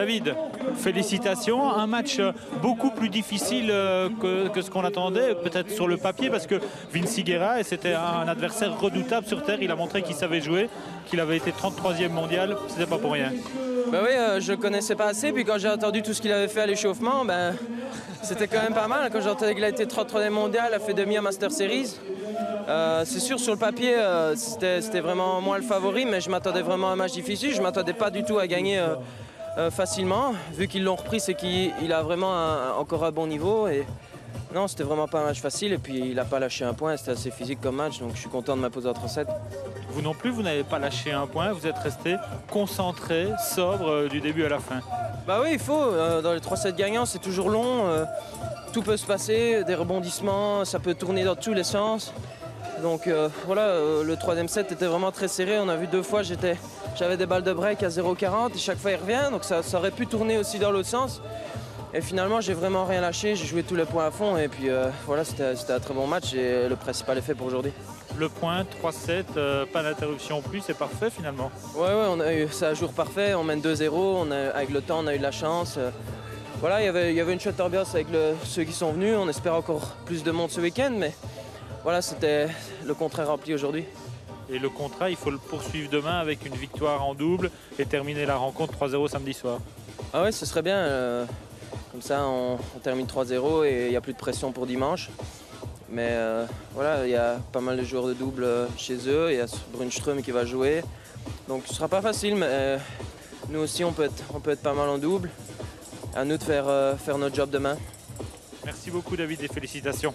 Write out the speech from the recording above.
David, félicitations. Un match beaucoup plus difficile que ce qu'on attendait, peut-être sur le papier, parce que Vinci Guerra, c'était un adversaire redoutable sur terre. Il a montré qu'il savait jouer, qu'il avait été 33e mondial. C'était pas pour rien. Ben oui, je le connaissais pas assez. Puis quand j'ai entendu tout ce qu'il avait fait à l'échauffement, ben, c'était quand même pas mal. Quand j'ai entendu qu'il a été 33e mondial, a fait demi à Master Series. C'est sûr, sur le papier, c'était vraiment moi le favori, mais je m'attendais vraiment à un match difficile. Je m'attendais pas du tout à gagner facilement. Vu qu'ils l'ont repris, c'est qu'il a vraiment encore un bon niveau. Et non, c'était vraiment pas un match facile. Et puis il n'a pas lâché un point. C'était assez physique comme match, donc je suis content de m'imposer en 3-7. Vous non plus, vous n'avez pas lâché un point. Vous êtes resté concentré, sobre du début à la fin. Bah oui, il faut. Dans les 3-7 gagnants, c'est toujours long. Tout peut se passer, des rebondissements, ça peut tourner dans tous les sens. Donc voilà, le 3e set était vraiment très serré. On a vu 2 fois, j'avais des balles de break à 0,40 et chaque fois il revient. Donc ça aurait pu tourner aussi dans l'autre sens. Et finalement, j'ai vraiment rien lâché. J'ai joué tous les points à fond. Et puis voilà, c'était un très bon match et le principal est fait pour aujourd'hui. Le point, 3-7, pas d'interruption plus, c'est parfait finalement. Ouais, c'est un jour parfait. On mène 2-0. Avec le temps, on a eu de la chance. Voilà, il y avait une chouette ambiance avec ceux qui sont venus. On espère encore plus de monde ce week-end, mais voilà, c'était le contrat rempli aujourd'hui. Et le contrat, il faut le poursuivre demain avec une victoire en double et terminer la rencontre 3-0 samedi soir. Ah ouais, ce serait bien. Comme ça, on termine 3-0 et il n'y a plus de pression pour dimanche. Mais voilà, il y a pas mal de joueurs de double chez eux. Il y a Brunström qui va jouer. Donc ce ne sera pas facile, mais nous aussi, on peut être pas mal en double. À nous de faire notre job demain. Merci beaucoup David et félicitations.